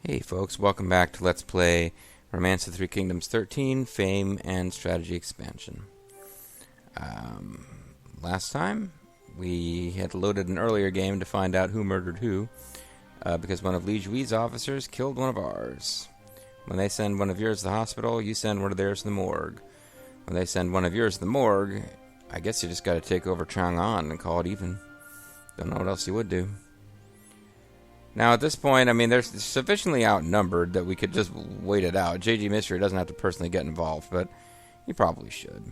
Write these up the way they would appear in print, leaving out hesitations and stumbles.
Hey folks, welcome back to Let's Play Romance of the Three Kingdoms 13, Fame and Strategy Expansion. Last time, we had loaded an earlier game to find out who murdered who, because one of Li Jui's officers killed one of ours. When they send one of yours to the hospital, you send one of theirs to the morgue. When they send one of yours to the morgue, I guess you just gotta take over Chang and call it even. Don't know what else you would do. Now, at this point, I mean, they're sufficiently outnumbered that we could just wait it out. JG Mystery doesn't have to personally get involved, but he probably should.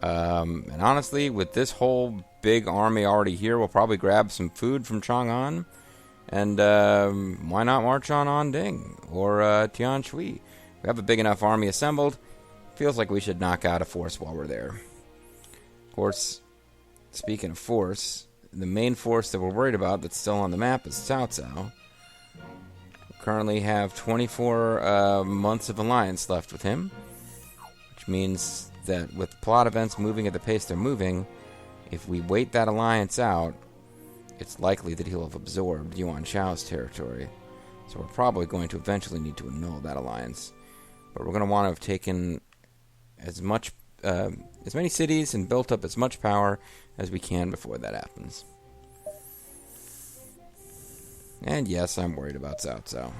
And honestly, with this whole big army already here, we'll probably grab some food from Chang'an. And why not march on Anding or Tian Shui? We have a big enough army assembled. Feels like we should knock out a force while we're there. Of course, speaking of force, the main force that we're worried about that's still on the map is Cao Cao. We currently have 24 months of alliance left with him, which means that with plot events moving at the pace they're moving, if we wait that alliance out, it's likely that he'll have absorbed Yuan Shao's territory. So we're probably going to eventually need to annul that alliance. But we're going to want to have taken as many cities and built up as much power as we can before that happens. And yes, I'm worried about Cao Cao.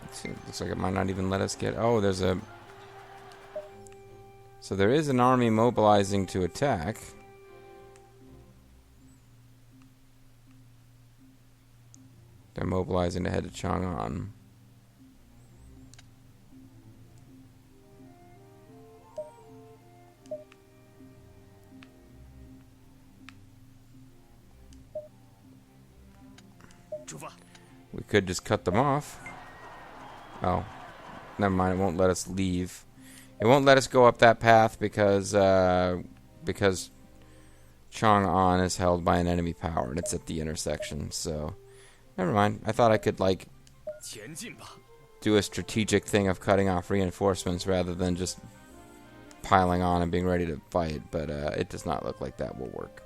Let's see, looks like it might not even let us get... Oh, there's a... So there is an army mobilizing to attack. They're mobilizing to head to Chang'an. We could just cut them off. Oh, never mind. It won't let us leave. It won't let us go up that path because Chang'an is held by an enemy power and it's at the intersection. So, never mind. I thought I could like do a strategic thing of cutting off reinforcements rather than just piling on and being ready to fight. But it does not look like that will work.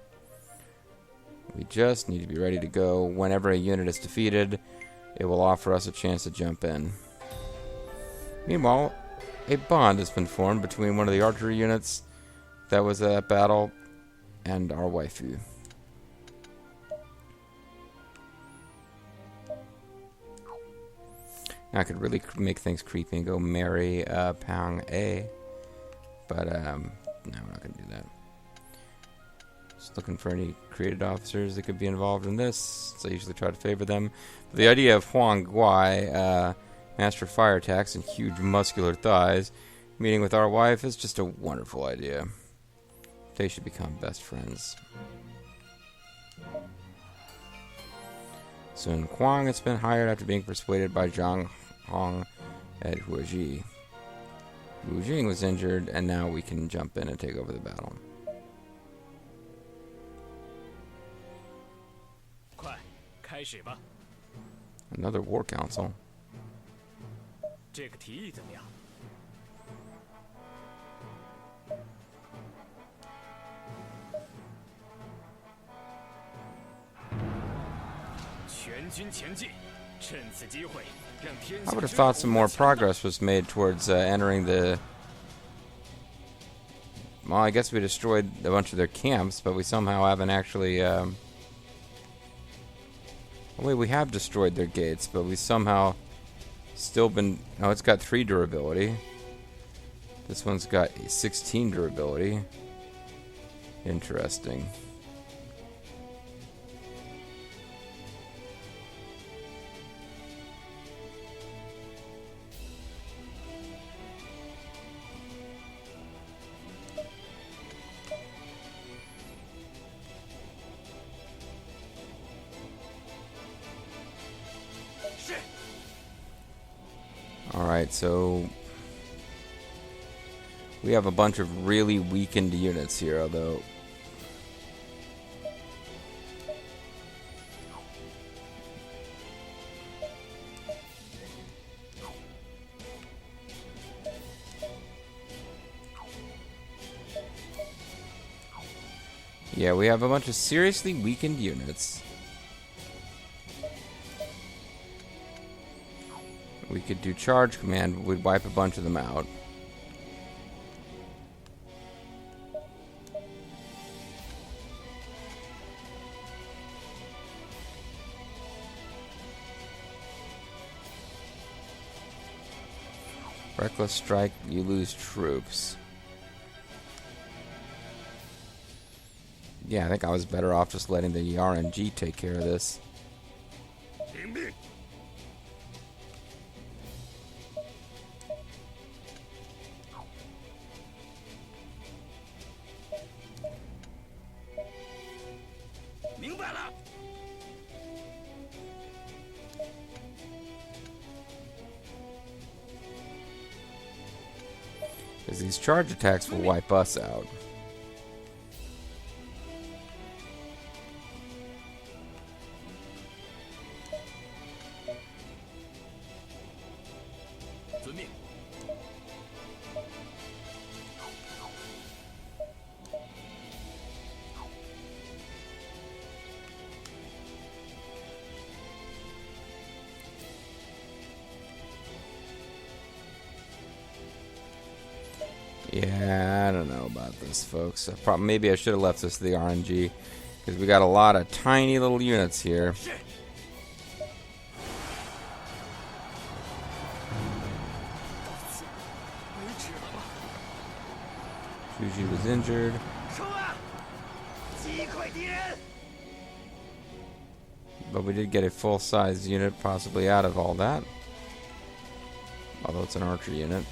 We just need to be ready to go. Whenever a unit is defeated, it will offer us a chance to jump in. Meanwhile, a bond has been formed between one of the archery units that was at battle and our waifu. Now I could really make things creepy and go marry Pang A, but no, we're not going to do that. Just looking for any created officers that could be involved in this, so I usually try to favor them. But the idea of Huang Guai, master of fire attacks and huge muscular thighs, meeting with our wife is just a wonderful idea. They should become best friends. Sun Kuang has been hired after being persuaded by Zhang Hong at Huaji. Wu Jing was injured, and now we can jump in and take over the battle. Another war council. I would have thought some more progress was made towards entering the... Well, I guess we destroyed a bunch of their camps, but we somehow haven't actually... Wait, we have destroyed their gates, but we somehow still been... Oh, it's got 3 durability. This one's got 16 durability. Interesting. Alright, so we have a bunch of really weakened units here, although Yeah, we have a bunch of seriously weakened units. We could do charge command, but we'd wipe a bunch of them out. Reckless strike, you lose troops. Yeah, I think I was better off just letting the RNG take care of this. Because these charge attacks will wipe us out. Yeah, I don't know about this, folks. Maybe I should have left this to the RNG, because we got a lot of tiny little units here. Shuji was injured. But we did get a full-size unit possibly out of all that. Although it's an archer unit.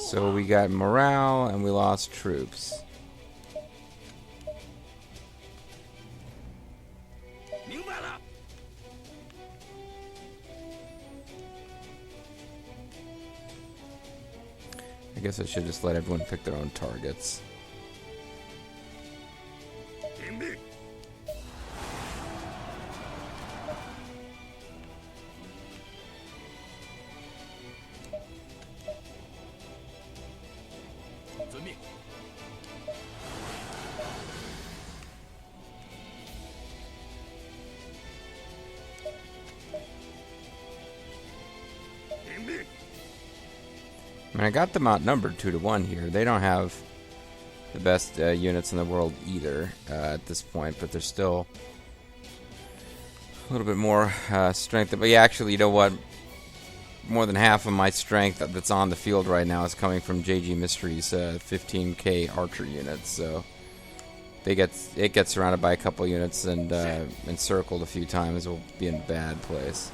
So we got morale and we lost troops. I guess I should just let everyone pick their own targets. I mean, I got them outnumbered 2-1 here. They don't have the best units in the world either at this point, but they're still a little bit more strength. But yeah, actually, you know what? More than half of my strength that's on the field right now is coming from JG Mystery's 15k archer units. So it gets surrounded by a couple units and encircled a few times. We'll be in a bad place.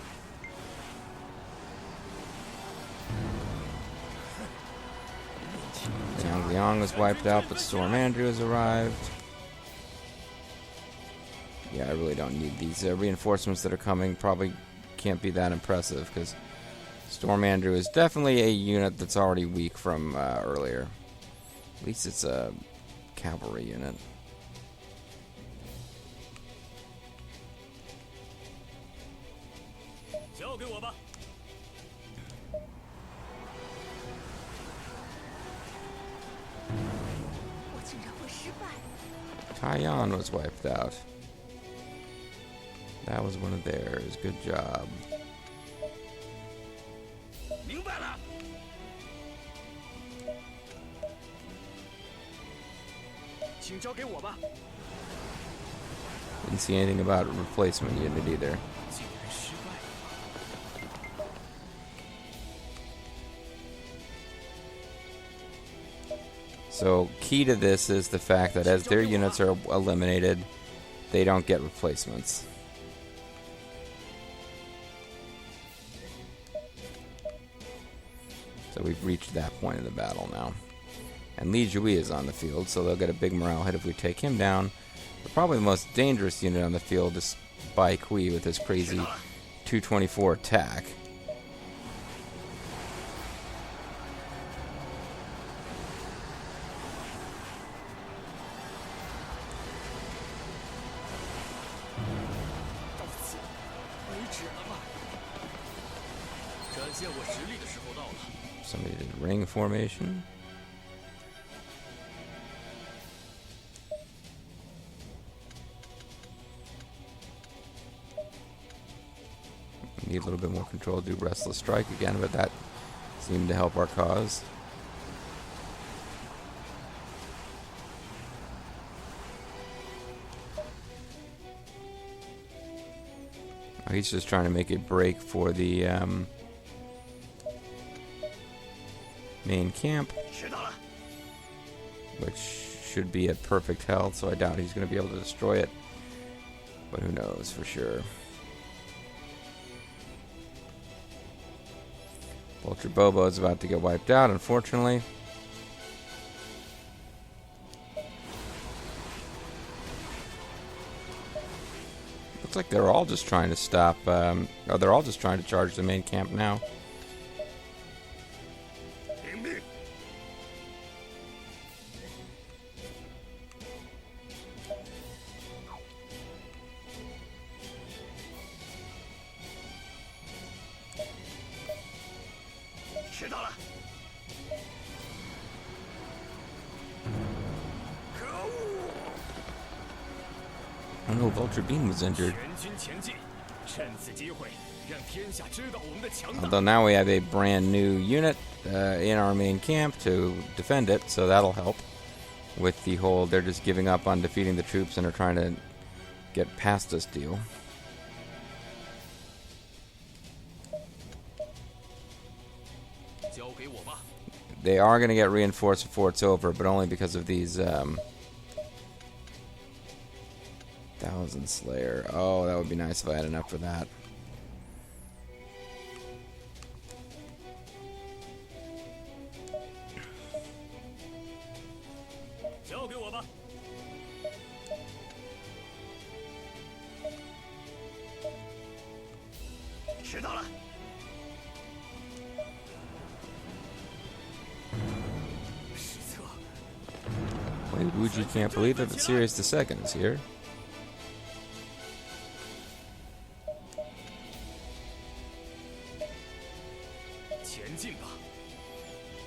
Liang was wiped out, but Storm Andrew has arrived. Yeah, I really don't need these reinforcements that are coming. Probably can't be that impressive, because Storm Andrew is definitely a unit that's already weak from earlier. At least it's a cavalry unit. Taiyan was wiped out. That was one of theirs. Good job. Didn't see anything about a replacement unit either. So key to this is the fact that as their units are eliminated, they don't get replacements. So we've reached that point in the battle now. And Li Jui is on the field, so they'll get a big morale hit if we take him down. But probably the most dangerous unit on the field is Bai Kui with his crazy 224 attack. Somebody did ring formation. Need a little bit more control to do Restless Strike again, but that seemed to help our cause. Oh, he's just trying to make a break for the main camp, which should be at perfect health, so I doubt he's going to be able to destroy it, but who knows for sure. Vulture Bobo is about to get wiped out, unfortunately. Looks like they're all just trying to stop, they're all just trying to charge the main camp now. Oh no, Vulture Beam was injured. Although now we have a brand new unit in our main camp to defend it, so that'll help with the whole they're just giving up on defeating the troops and are trying to get past us deal. They are going to get reinforced before it's over, but only because of these Thousand Slayer. Oh, that would be nice if I had enough for that. Wait, Wuji can't believe it, but Sirius the Second is here.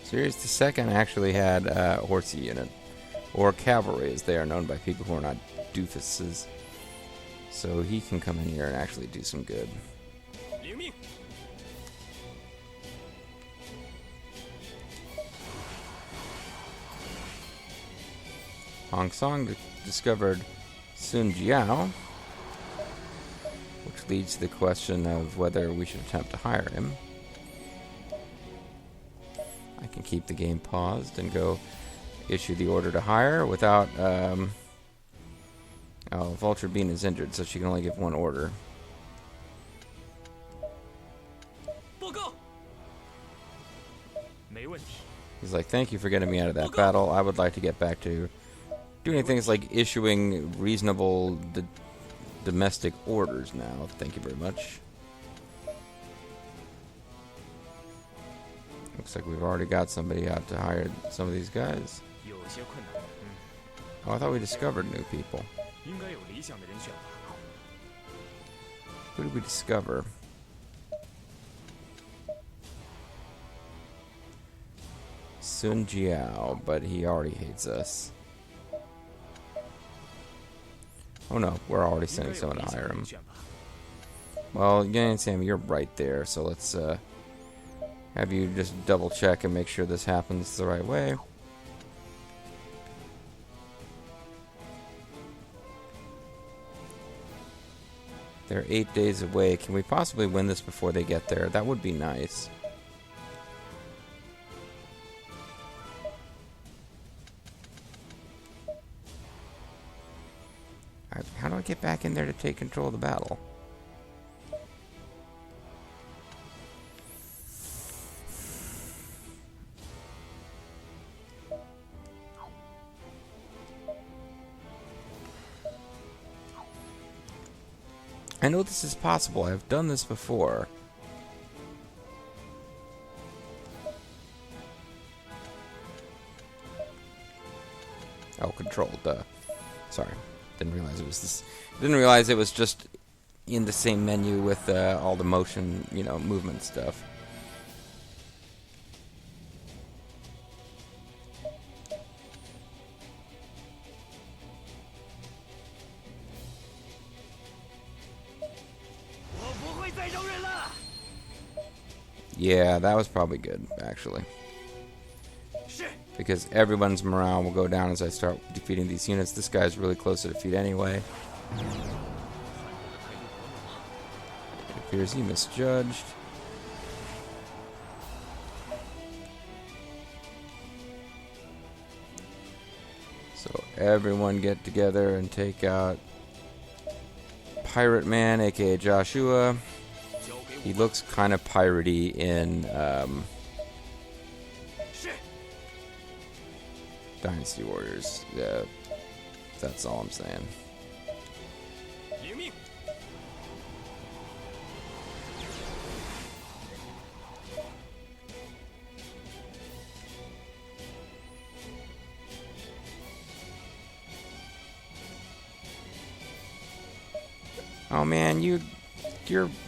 Sirius the Second actually had a horsey unit, or cavalry as they are known by people who are not doofuses. So he can come in here and actually do some good. Hong Song discovered Sun Jiao, which leads to the question of whether we should attempt to hire him. I can keep the game paused and go issue the order to hire without... oh, Vulture Bean is injured, so she can only give one order. He's like, thank you for getting me out of that battle. I would like to get back to doing things like issuing reasonable domestic orders now. Thank you very much. Looks like we've already got somebody out to hire some of these guys. Oh, I thought we discovered new people. Who did we discover? Sun Jiao, but he already hates us. Oh no, we're already sending someone to hire him. Well, Yang Sam, you're right there, so let's have you just double check and make sure this happens the right way. They're 8 days away. Can we possibly win this before they get there? That would be nice. Alright, how do I get back in there to take control of the battle? I know this is possible. I've done this before. Oh, control, duh. Sorry. Didn't realize it was this. Didn't realize it was just in the same menu with all the motion, movement stuff. Yeah, that was probably good, actually. Because everyone's morale will go down as I start defeating these units. This guy's really close to defeat anyway. It appears he misjudged. So everyone get together and take out Pirate Man, aka Joshua. He looks kind of piratey in Dynasty Warriors. Yeah, that's all I'm saying. Oh man, your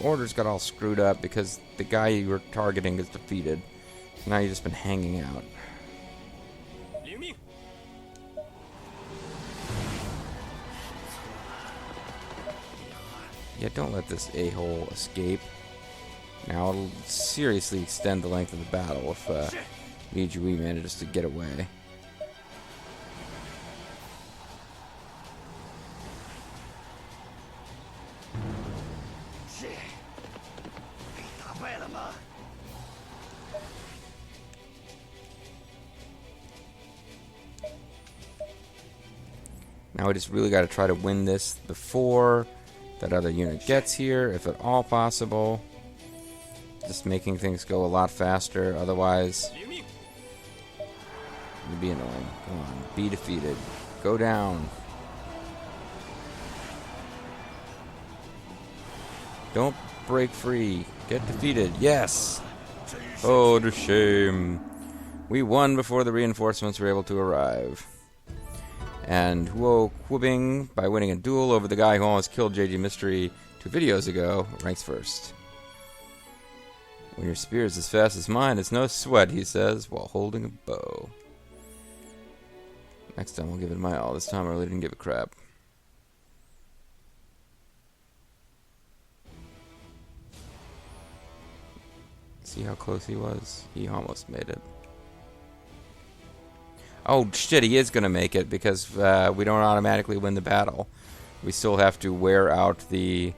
orders got all screwed up because the guy you were targeting is defeated. Now you've just been hanging out. Yeah, don't let this a-hole escape. Now it'll seriously extend the length of the battle if Li Jui manages to get away. Now we just really got to try to win this before that other unit gets here, if at all possible. Just making things go a lot faster, otherwise it'd be annoying. Come on, be defeated. Go down. Don't break free. Get defeated. Yes! Oh, the shame. We won before the reinforcements were able to arrive. And Huo Qubing, by winning a duel over the guy who almost killed JG Mystery 2 videos ago, ranks first. When your spear is as fast as mine, it's no sweat, he says, while holding a bow. Next time I'll give it my all. This time I really didn't give a crap. See how close he was? He almost made it. Oh shit, he is going to make it because we don't automatically win the battle. We still have to wear out the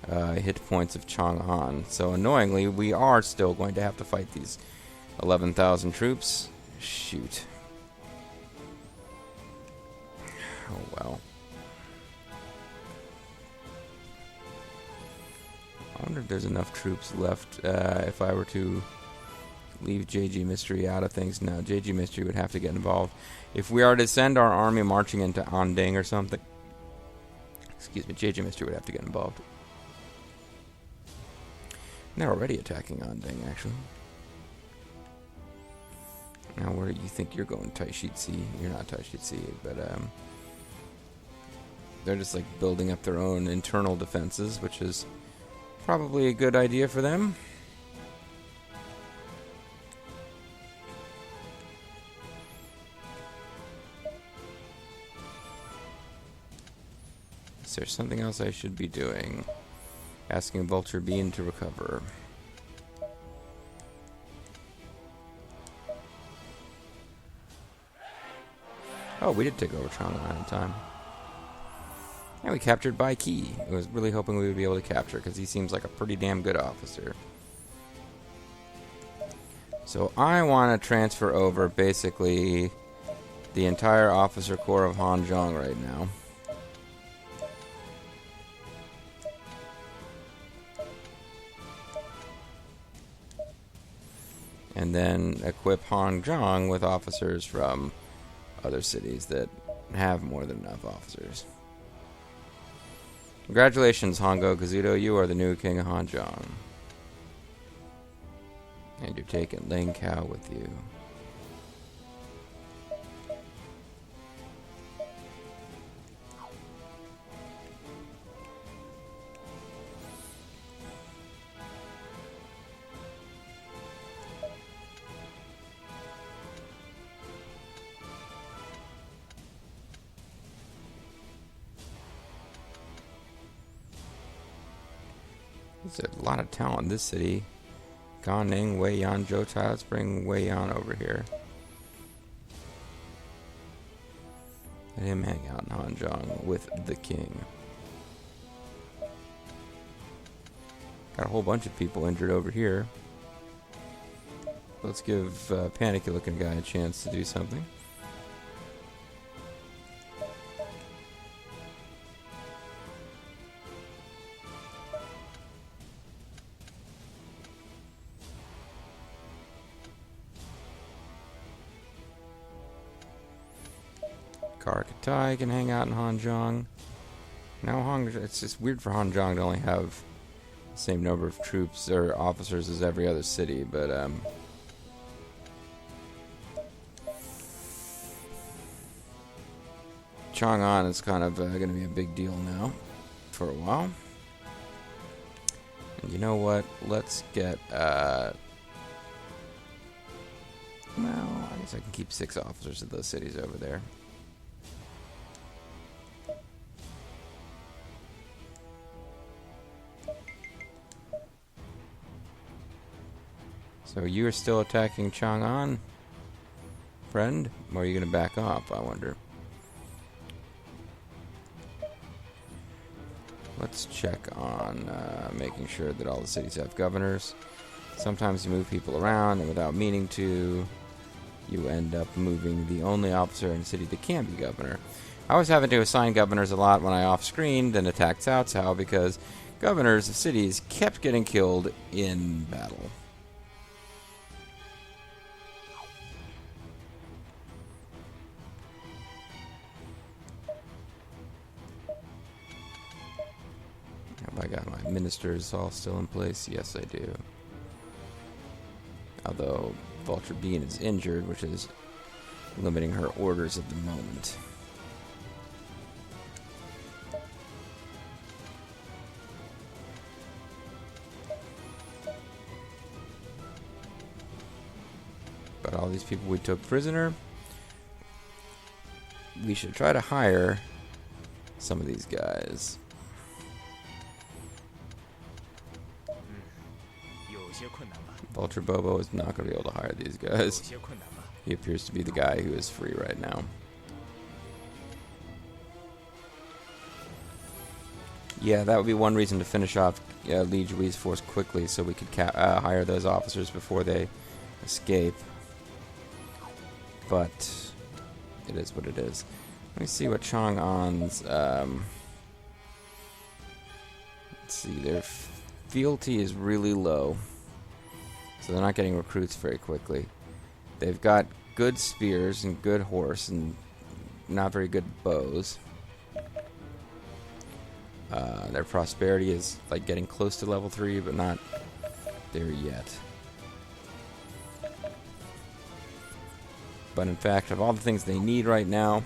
hit points of Chang. So annoyingly, we are still going to have to fight these 11,000 troops. Shoot. Oh well. I wonder if there's enough troops left if I were to leave JG Mystery out of things. No, JG Mystery would have to get involved. If we are to send our army marching into Anding or something, excuse me, JG Mystery would have to get involved. And they're already attacking Anding, actually. Now, where do you think you're going, Taishitsi? You're not Taishitsi, but they're just like building up their own internal defenses, which is probably a good idea for them. Is there something else I should be doing? Asking Vulture Bean to recover. Oh, we did take over Chang'an in time. And we captured Bai Qi. I was really hoping we would be able to capture because he seems like a pretty damn good officer. So I want to transfer over basically the entire officer corps of Han Zhong right now. And then equip Han Zhong with officers from other cities that have more than enough officers. Congratulations, Hongo Kazuto. You are the new king of Han Zhong. And you're taking Ling Kao with you. There's a lot of talent in this city. Gan Ning, Wei Yan, Zhou Tai. Let's bring Wei Yan over here. Let him hang out in Hanzhong with the king. Got a whole bunch of people injured over here. Let's give panicky looking guy a chance to do something. Karakatai can hang out in Hanzhong. Now it's just weird for Hanzhong to only have the same number of troops or officers as every other city, but Chang'an is kind of going to be a big deal now for a while. And you know what? Let's get well, I guess I can keep 6 officers of those cities over there. So you are still attacking Chang'an, friend? Or are you going to back off, I wonder? Let's check on making sure that all the cities have governors. Sometimes you move people around, and without meaning to, you end up moving the only officer in the city that can be governor. I was having to assign governors a lot when I off-screened and attacked Cao Cao because governors of cities kept getting killed in battle. Have I got my ministers all still in place? Yes, I do. Although Vulture Bean is injured, which is limiting her orders at the moment. But all these people we took prisoner, we should try to hire some of these guys. Vulture Bobo is not going to be able to hire these guys. He appears to be the guy who is free right now. Yeah, that would be one reason to finish off Li Jui's force quickly so we could hire those officers before they escape. But it is what it is. Let me see what Chang'an's... let's see, their fealty is really low. So they're not getting recruits very quickly. They've got good spears and good horse and not very good bows. Their prosperity is like getting close to level 3, but not there yet. But in fact, of all the things they need right now,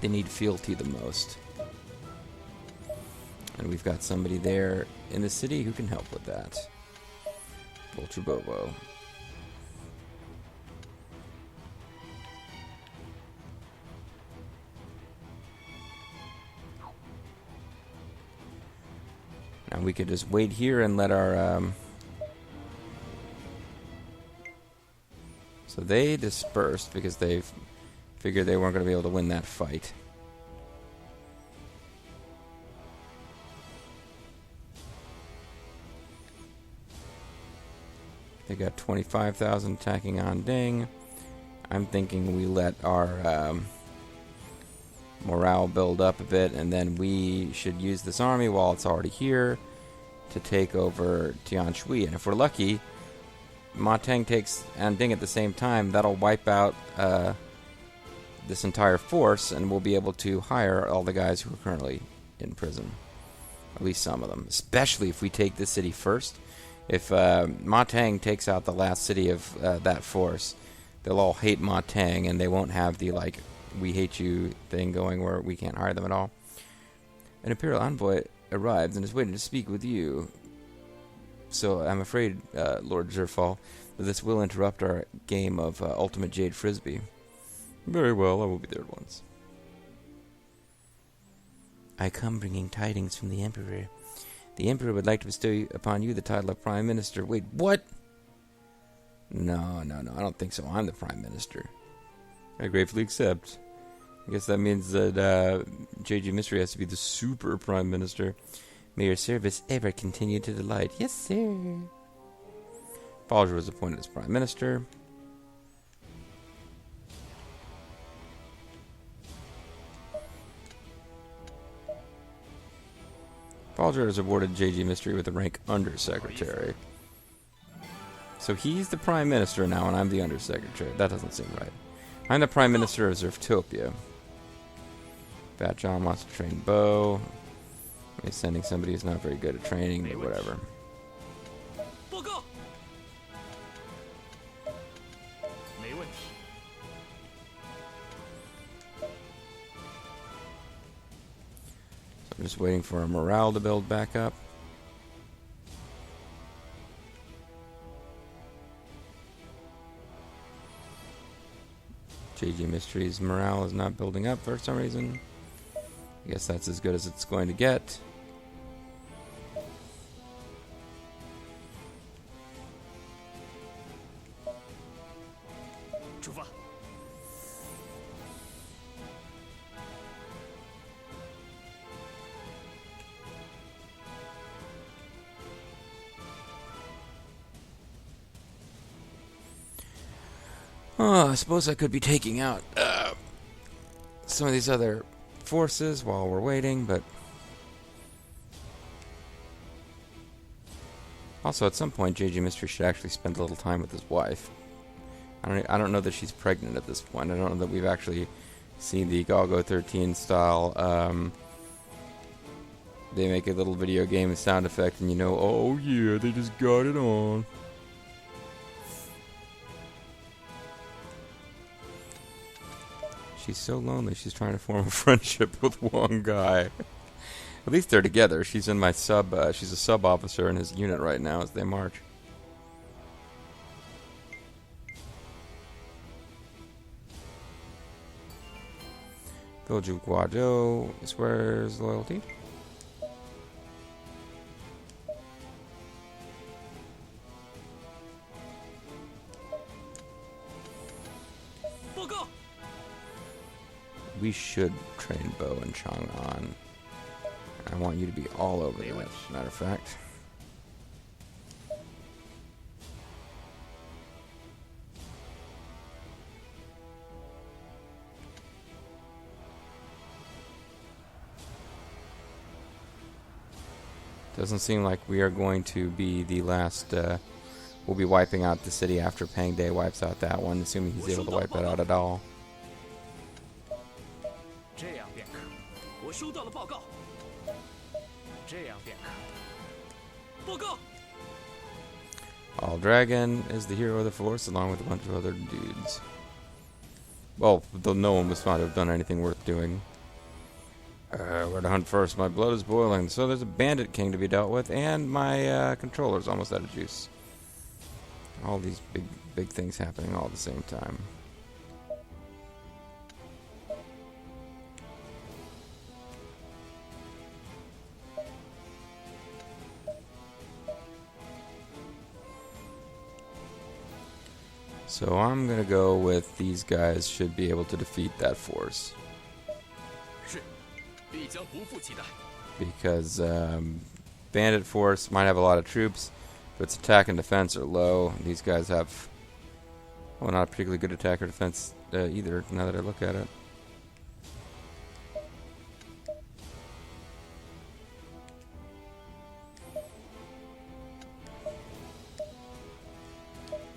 they need fealty the most. And we've got somebody there in the city who can help with that. Vulture Bobo. Now we could just wait here and let our... So they dispersed because they figured they weren't going to be able to win that fight. They got 25,000 attacking on Ding. I'm thinking we let our morale build up a bit, and then we should use this army while it's already here to take over Tianshui. And if we're lucky, Ma Teng takes Anding at the same time. That'll wipe out this entire force, and we'll be able to hire all the guys who are currently in prison. At least some of them. Especially if we take this city first. If Ma Teng takes out the last city of that force, they'll all hate Ma Teng, and they won't have the, like, we hate you thing going where we can't hire them at all. An Imperial envoy arrives and is waiting to speak with you. So I'm afraid, Lord Zerfall, that this will interrupt our game of Ultimate Jade Frisbee. Very well, I will be there at once. I come bringing tidings from the Emperor. The Emperor would like to bestow upon you the title of Prime Minister. Wait, what? No, I don't think so. I'm the Prime Minister. I gratefully accept. I guess that means that J.G. Mystery has to be the super Prime Minister. May your service ever continue to delight. Yes, sir. Folger was appointed as Prime Minister. Folger has awarded J.G. Mystery with the rank Under Secretary. So he's the Prime Minister now, and I'm the Under Secretary. That doesn't seem right. I'm the Prime Minister of Zerftopia. Fat John wants to train Bo. He's sending somebody who's not very good at training, but whatever. So I'm just waiting for our morale to build back up. JG Mystery's morale is not building up for some reason. I guess that's as good as it's going to get. Oh, I suppose I could be taking out some of these other forces while we're waiting, but also at some point JG Mystery should actually spend a little time with his wife. I don't know that she's pregnant at this point. I don't know that we've actually seen the RTK13 style. They make a little video game sound effect, and you know, oh yeah, they just got it on. She's so lonely, she's trying to form a friendship with one guy. At least they're together. She's in my she's a sub-officer in his unit right now as they march. Village of Guazhou swears loyalty. We should train Bo and Chang on. I want you to be all over that, matter of fact. Doesn't seem like we are going to be the last. We'll be wiping out the city after Pang Day wipes out that one, assuming he's able to wipe it out at all. All Dragon is the hero of the force, along with a bunch of other dudes. Well, though no one was found to have done anything worth doing. Where to hunt first? My blood is boiling. So there's a bandit king to be dealt with, and my controller's almost out of juice. All these big things happening all at the same time. So I'm going to go with these guys should be able to defeat that force. Because bandit force might have a lot of troops, but its attack and defense are low. These guys have, well, not a particularly good attack or defense either, now that I look at it.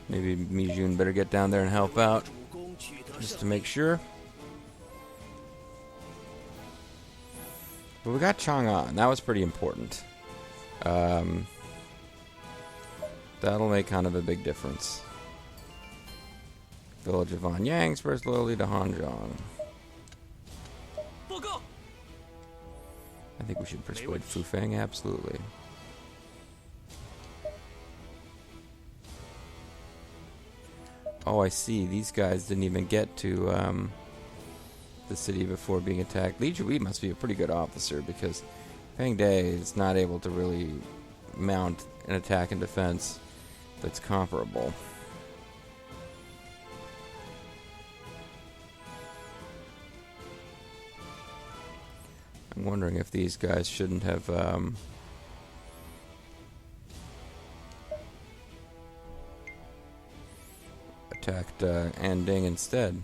Maybe Mijun better get down there and help out, just to make sure. But we got Chang on. That was pretty important. That'll make kind of a big difference. Village of Van Yang spreads loyalty to Hanzhong. I think we should persuade Fufeng, absolutely. Oh, I see. These guys didn't even get to the city before being attacked. Li Jui must be a pretty good officer because Peng De is not able to really mount an attack and defense that's comparable. I'm wondering if these guys shouldn't have attacked Anding instead.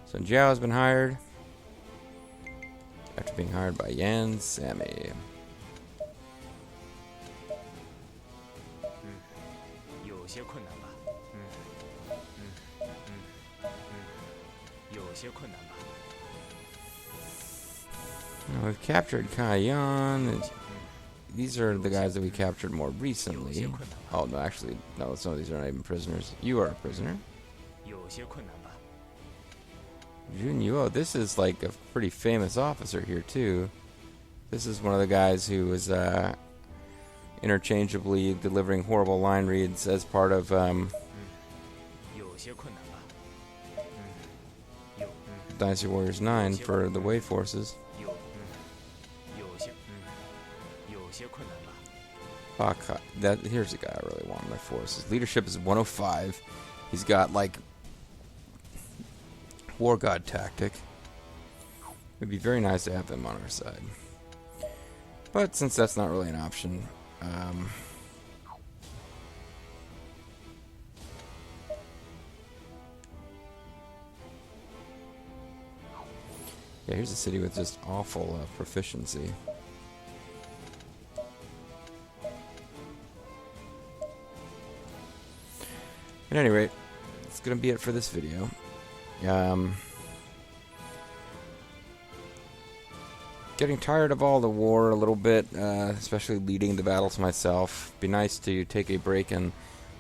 So Jiao has been hired after being hired by Yan Sammy. Now we've captured Kaiyan. These are the guys that we captured more recently. Oh, no, actually, no, some of these are not even prisoners. You are a prisoner. Jun Yuo, this is like a pretty famous officer here, too. This is one of the guys who was interchangeably delivering horrible line reads as part of Dynasty Warriors 9 for the Wei forces. Here's a guy I really want in my forces. Leadership is 105. He's got like War God tactic. It'd be very nice to have him on our side. But since that's not really an option, yeah, here's a city with just awful proficiency. At any rate, that's going to be it for this video. Getting tired of all the war a little bit, especially leading the battles myself. Be nice to take a break and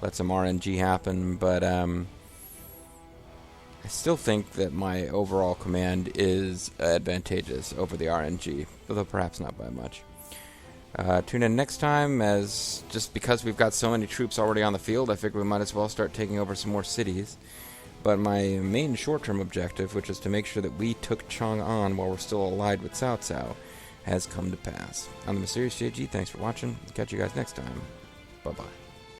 let some RNG happen, but I still think that my overall command is advantageous over the RNG, although perhaps not by much. Tune in next time, as just because we've got so many troops already on the field, I figure we might as well start taking over some more cities. But my main short-term objective, which is to make sure that we took Chang on while we're still allied with Cao Cao, has come to pass. I'm the Mysterious JG, thanks for watching. Catch you guys next time. Bye-bye.